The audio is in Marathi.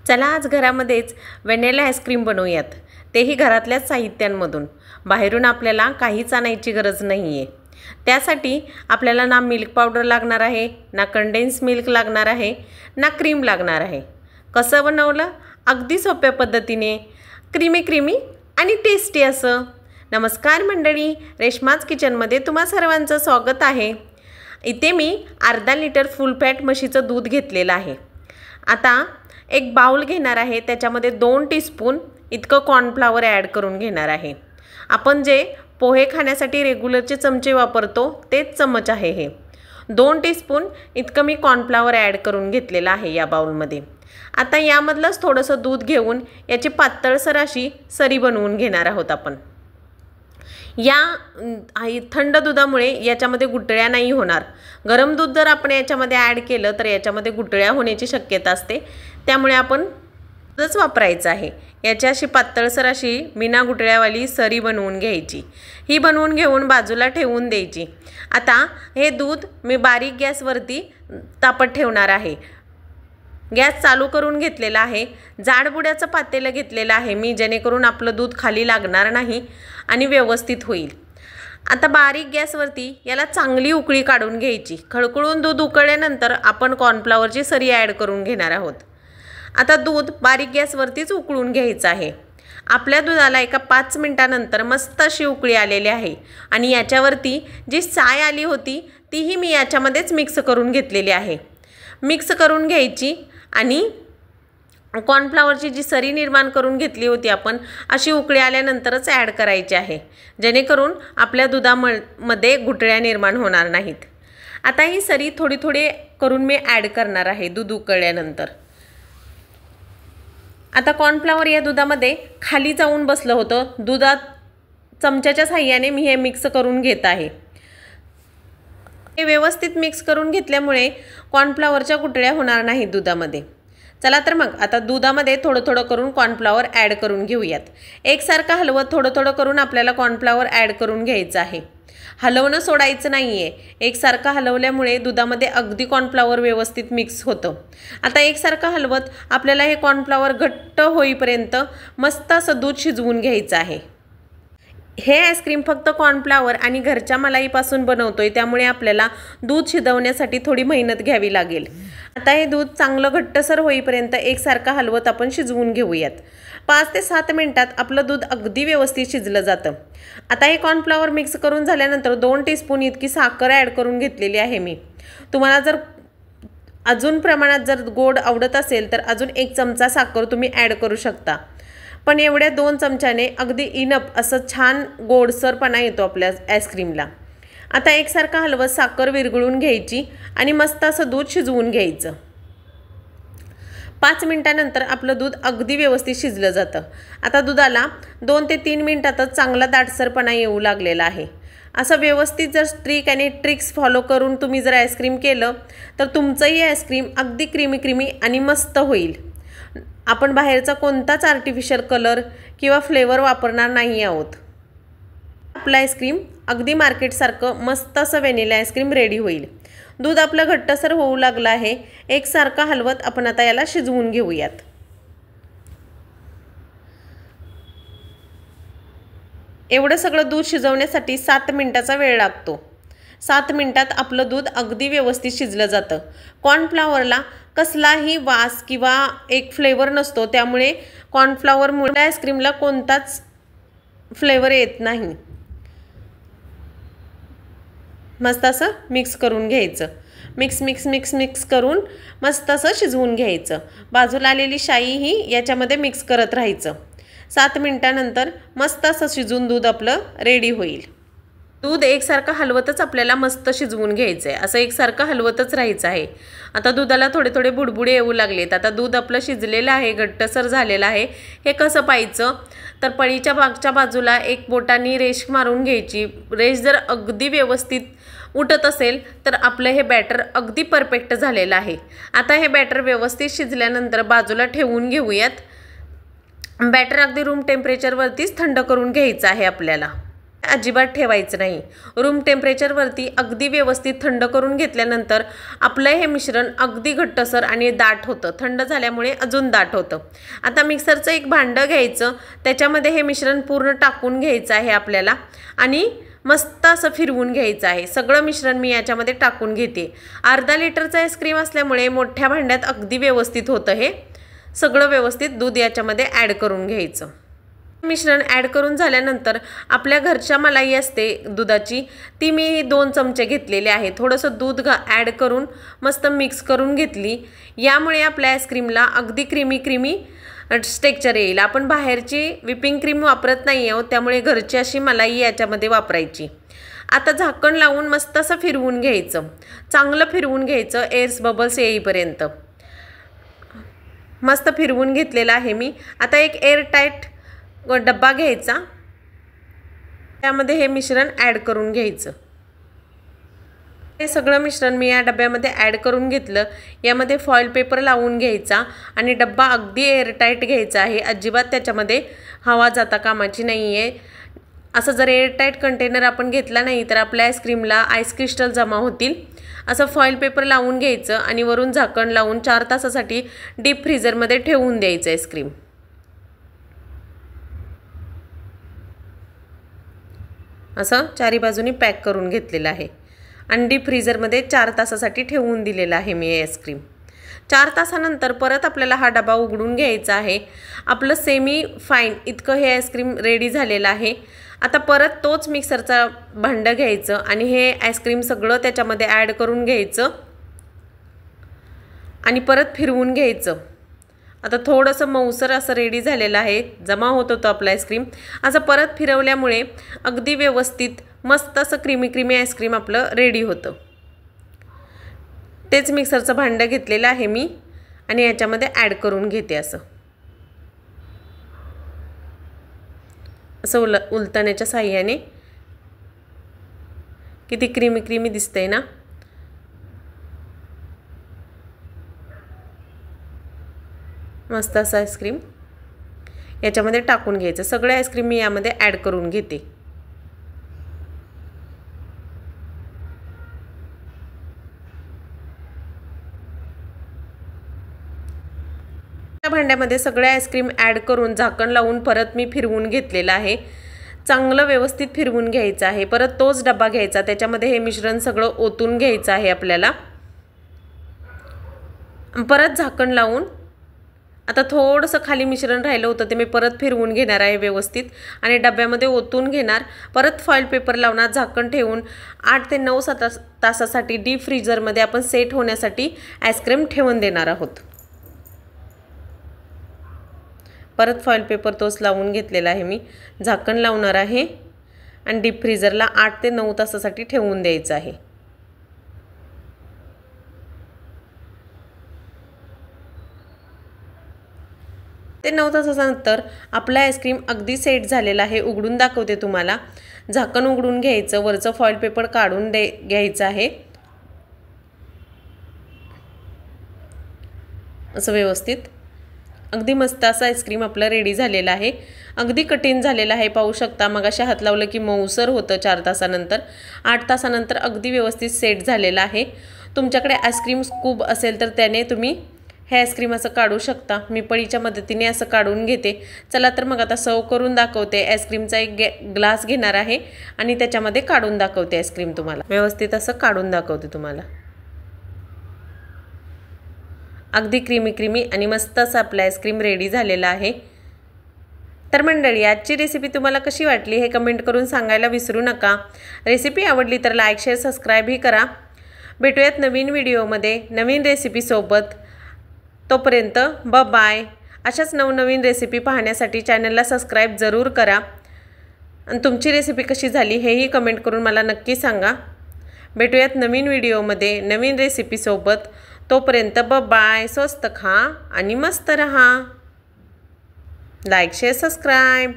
चला आज घरामध्येच व्हॅनिला आईस्क्रीम बनवूयात, तेही घरातल्याच साहित्यांमधून। बाहेरून आपल्याला काहीच आणायची गरज नाही आहे। त्यासाठी आपल्याला ना मिल्क पावडर लागणार आहे, ना कंडेन्स मिल्क लागणार आहे, ना क्रीम लागणार आहे। कसं बनवलं? अगदी सोप्या पद्धतीने, क्रीमी आणि टेस्टी असं। नमस्कार मंडळी, रेश्माज किचनमध्ये तुम्हा सर्वांचं स्वागत आहे। इथे मी अर्धा लिटर फुल फॅट म्हशीचं दूध घेतलेलं आहे। आता एक बाउल घेणार आहे, त्याच्यामध्ये 2 टीस्पून इतकं कॉर्नफ्लॉवर ॲड करून घेणार आहे। आपण जे पोहे खाण्यासाठी रेग्युलरचे चमचे वापरतो तेच चमच आहे हे। 2 टीस्पून इतकं मी कॉर्नफ्लॉवर ॲड करून घेतलेलं आहे या बाउलमध्ये। आता यामधलंच थोडंसं दूध घेऊन याची पातळसर अशी सरी बनवून घेणार आहोत आपण। या थंड दुधामुळे याच्यामध्ये गुठळ्या नाही होणार। गरम दूध जर आपण याच्यामध्ये ॲड केलं तर याच्यामध्ये गुठळ्या होण्याची शक्यता असते, त्यामुळे आपण दूधच वापरायचं आहे। याची अशी पातळसर अशी बिना गुठळ्यावाली सरी बनवून घ्यायची। ही बनवून घेऊन बाजूला ठेवून द्यायची। आता हे दूध मी बारीक गॅसवरती तापत ठेवणार आहे। गॅस चालू करून घेतलेला आहे। जाडबुड्याचं पातेलं घेतलेलं आहे मी, जेणेकरून आपलं दूध खाली लागणार नाही आणि व्यवस्थित होईल। आता बारीक गॅसवरती याला चांगली उकळी काढून घ्यायची। खळखळून दूध उकळल्यानंतर आपण कॉर्नफ्लॉवरची सरी ॲड करून घेणार आहोत। आता दूध बारीक गॅसवरतीच उकळून घ्यायचं आहे। आपल्या दुधाला एका 5 मिनिटानंतर मस्त अशी उकळी आलेली आहे आणि याच्यावरती जी साय आली होती तीही मी याच्यामध्येच मिक्स करून घेतलेली आहे। मिक्स करून घ्यायची आणि कॉर्नफ्लॉवरची जी सरी निर्माण करून घेतली होती आपण, अशी उकळी आल्यानंतरच ॲड करायची आहे, जेणेकरून आपल्या दुधामध्ये गुठळ्या निर्माण होणार नाहीत। आता ही सरी थोडी करून मी ॲड करणार आहे दूध उकळल्यानंतर। आता कॉर्नफ्लॉवर या दुधामध्ये खाली जाऊन बसलं होतं। दुधात चमच्याच्या साहाय्याने मी हे मिक्स करून घेत आहे। हे व्यवस्थित मिक्स करून घेतल्यामुळे कॉर्नफ्लॉवरच्या गुठळ्या होणार नाहीत दुधामध्ये। चला तर मग आता दुधामध्ये थोडं करून कॉर्नफ्लॉवर ॲड करून घेऊयात। एकसारखं हलवत थोडं करून आपल्याला कॉर्नफ्लॉवर ॲड करून घ्यायचं आहे। हलवणं सोडायचं नाही आहे। एकसारखं हलवल्यामुळे दुधामध्ये अगदी कॉर्नफ्लॉवर व्यवस्थित मिक्स होतं। आता एकसारखं हलवत आपल्याला हे कॉर्नफ्लॉवर घट्ट होईपर्यंत मस्त असं दूध शिजवून घ्यायचं आहे। हे आईस्क्रीम फक्त कॉर्नफ्लॉवर आणि घरच्या मलाईपासून बनवतोय, त्यामुळे आपल्याला दूध शिजवण्यासाठी थोडी मेहनत घ्यावी लागेल। आता हे दूध चांगलं घट्टसर होईपर्यंत एकसारखं हलवत आपण शिजवून घेऊयात। 5 ते 7 मिनिटात आपलं दूध अगदी व्यवस्थित शिजलं जातं। आता हे कॉर्नफ्लॉवर मिक्स करून झाल्यानंतर 2 टीस्पून इतकी साखर ॲड करून घेतलेली आहे मी। तुम्हाला जर अजून प्रमाणात जर गोड आवडत असेल तर अजून 1 चमचा साखर तुम्ही ॲड करू शकता, पण एवढ्या 2 चमच्याने अगदी इनफ असं छान गोडसरपणा येतो आपल्या आईस्क्रीमला। आता एकसारखं हलवत साखर विरघळून घ्यायची आणि मस्त असं दूध शिजवून घ्यायचं। 5 मिनिटानंतर आपलं दूध अगदी व्यवस्थित शिजलं जातं। आता दुधाला 2 ते 3 मिनिटातच चांगला दाटसरपणा येऊ लागलेला आहे। असं व्यवस्थित जर ट्रिक आणि ट्रिक्स फॉलो करून तुम्ही जर आईस्क्रीम केलं तर तुमचंही आईस्क्रीम अगदी क्रीमी आणि मस्त होईल। आपण बाहेरचा कोणताच आर्टिफिशियल कलर किंवा फ्लेवर वापरणार नाही आहोत। आपलं आईस्क्रीम अगदी मार्केटसारखं मस्त असं व्हॅनिला आईस्क्रीम रेडी होईल। दूध आपलं घट्टसर होऊ लागलं आहे। एकसारखं हलवत आपण आता याला शिजवून घेऊयात। एवढं सगळं दूध शिजवण्यासाठी 7 मिनिटाचा वेळ लागतो। 7 मिनिटात आपलं दूध अगदी व्यवस्थित शिजलं जातं। कॉर्नफ्लॉवरला कसलाही वास किंवा एक फ्लेवर नसतो, त्यामुळे कॉर्नफ्लॉवरमुळे आईस्क्रीमला कोणताच फ्लेवर येत नाही। मस्त असं मिक्स करून घ्यायचं। मिक्स करून मस्त असं शिजवून घ्यायचं। बाजूला आलेली शाईही याच्यामध्ये मिक्स करत राहायचं। 7 मिनिटानंतर मस्त असं शिजून दूध आपलं रेडी होईल। दूध एकसारखं हलवतच आपल्याला मस्त शिजवून घ्यायचं आहे। असं एकसारखं हलवतच राहायचं आहे। आता दुधाला थोडे बुडबुडे येऊ लागलेत। आता दूध आपलं शिजलेलं आहे, घट्टसर झालेलं आहे। हे कसं पाहायचं तर पळीच्या मागच्या बाजूला एक बोटांनी रेष मारून घ्यायची। रेष जर अगदी व्यवस्थित उठत असेल तर आपलं हे बॅटर अगदी परफेक्ट झालेलं आहे। आता हे बॅटर व्यवस्थित शिजल्यानंतर बाजूला ठेवून घेऊयात। बॅटर अगदी रूम टेम्परेचरवरतीच थंड करून घ्यायचं आहे आपल्याला। अजिबात ठेवायचं नाही। रूम टेम्परेचरवरती अगदी व्यवस्थित थंड करून घेतल्यानंतर आपलं हे मिश्रण अगदी घट्टसर आणि दाट होतं। थंड झाल्यामुळे अजून दाट होतं। आता मिक्सरचं एक भांडं घ्यायचं, त्याच्यामध्ये हे मिश्रण पूर्ण टाकून घ्यायचं आहे आपल्याला आणि मस्त असं फिरवून घ्यायचं आहे। सगळं मिश्रण मी याच्यामध्ये टाकून घेते। अर्धा लिटरचं आईस्क्रीम असल्यामुळे मोठ्या भांड्यात अगदी व्यवस्थित होतं। हे सगळं व्यवस्थित दूध याच्यामध्ये ॲड करून घ्यायचं। मिश्रण ॲड करून झाल्यानंतर आपल्या घरच्या मलाई असते दुधाची, ती मी 2 चमचे घेतलेले आहे। थोडंसं दूध ॲड करून मस्त मिक्स करून घेतली। यामुळे आपल्या आईस्क्रीमला अगदी क्रीमी टेक्स्चर येईल। आपण बाहेरची व्हिपिंग क्रीम वापरत नाही आहोत, त्यामुळे घरची अशी मलाई याच्यामध्ये वापरायची। आता झाकण लावून मस्त असं फिरवून घ्यायचं, चांगलं फिरवून घ्यायचं एअर्स बबल्स येईपर्यंत। मस्त फिरवून घेतलेलं आहे मी। आता एक एअरटाईट डब्बा घ्यायचा, त्यामध्ये हे मिश्रण ॲड करून घ्यायचं। हे सगळं मिश्रण मी या डब्यामध्ये ॲड करून घेतलं। यामध्ये फॉईल पेपर लावून घ्यायचा आणि डब्बा अगदी एअरटाईट घ्यायचा आहे। अजिबात त्याच्यामध्ये हवा जाता कामाची नाही आहे। असं जर एअरटाईट कंटेनर आपण घेतला नाही तर आपल्या आईस्क्रीमला आईस क्रिस्टल जमा होतील। असं फॉईल पेपर लावून घ्यायचं आणि वरून झाकण लावून 4 तासासाठी डीप फ्रीझरमध्ये ठेवून द्यायचं आईस्क्रीम। असं चारी बाजूनी पॅक करून घेतलेलं आहे आणि डीप फ्रीझरमध्ये 4 तासासाठी ठेवून दिलेलं आहे मी आईस्क्रीम। 4 तासानंतर परत आपल्याला हा डबा उघडून घ्यायचा आहे। आपलं सेमी फाईन इतकं हे आईस्क्रीम रेडी झालेलं आहे। आता परत तोच मिक्सरचा भांडं घ्यायचं आणि हे आईस्क्रीम सगळं त्याच्यामध्ये ॲड करून घ्यायचं आणि परत फिरवून घ्यायचं। आता थोडंसं मऊसर असं रेडी झालेलं आहे, जमा होत होतं आपलं आईस्क्रीम। असं परत फिरवल्यामुळे अगदी व्यवस्थित मस्त असं क्रीमी आईस्क्रीम आपलं रेडी होतं। तेच मिक्सरचं भांडं घेतलेलं आहे मी आणि याच्यामध्ये ॲड करून घेते। असं उलटण्याच्या साहाय्याने किती क्रीमी दिसतंय ना। मस्त असं आईस्क्रीम याच्यामध्ये टाकून घ्यायचं। सगळे आईस्क्रीम मी यामध्ये ॲड करून घेते। भांड्यामध्ये सगळे आईस्क्रीम ॲड करून झाकण लावून परत मी फिरवून घेतलेलं आहे। चांगलं व्यवस्थित फिरवून घ्यायचं आहे। परत तोच डबा घ्यायचा, त्याच्यामध्ये हे मिश्रण सगळं ओतून घ्यायचं आहे आपल्याला। परत झाकण लावून आता थोडंसं खाली मिश्रण राहिलं होतं ते मी परत फिरवून घेणार आहे व्यवस्थित आणि डब्यामध्ये ओतून घेणार। परत फॉईल पेपर लावणार, झाकण ठेवून 8 ते 9 तासासाठी डीप फ्रीझरमध्ये आपण सेट होण्यासाठी आईस्क्रीम ठेवून देणार आहोत। परत फॉईल पेपर तोच लावून घेतलेला आहे मी, झाकण लावणार आहे आणि डीप फ्रीझरला 8 ते 9 तासासाठी ठेवून द्यायचं आहे। ते 9 तासानंतर आपला आईस्क्रीम अगदी सेट झालेला आहे। उघडून दाखवते तुम्हाला। झाकण उघडून घ्यायचं, वरचं फॉईल पेपर काढून घ्यायचं आहे। असं व्यवस्थित अगदी मस्त असं आईस्क्रीम आपलं रेडी झालेलं आहे। अगदी कठीण झालेलं आहे, पाहू शकता। मग अशा हात लावलं की मऊसर होतं। 4 तासानंतर 8 तासानंतर अगदी व्यवस्थित सेट झालेलं आहे। तुमच्याकडे आईस्क्रीम स्कूप असेल तर त्याने तुम्ही हे आईस्क्रीम असं काढू शकता। मी पळीच्या मदतीने असं काढून घेते। चला तर मग आता सर्व करून दाखवते। आईस्क्रीमचा एक ग्लास घेणार आहे आणि त्याच्यामध्ये काढून दाखवते आईस्क्रीम तुम्हाला। व्यवस्थित असं काढून दाखवते तुम्हाला। अगदी क्रीमी आणि मस्त असं आपलं आईस्क्रीम रेडी झालेलं आहे। तर मंडळी, आजची रेसिपी तुम्हाला कशी वाटली हे कमेंट करून सांगायला विसरू नका। रेसिपी आवडली तर लाईक, शेअर, सबस्क्राईबही करा। भेटूयात नवीन व्हिडिओमध्ये नवीन रेसिपीसोबत। तोपर्यंत बाय। अशाच नवनवीन रेसिपी पाहण्यासाठी चॅनलला सबस्क्राईब जरूर करा आणि तुमची रेसिपी कशी झाली हेही कमेंट करून मला नक्की सांगा। भेटूयात नवीन व्हिडिओमध्ये नवीन रेसिपीसोबत। तोपर्यंत बाय। स्वस्त खा आणि मस्त रहा। Like, share, subscribe.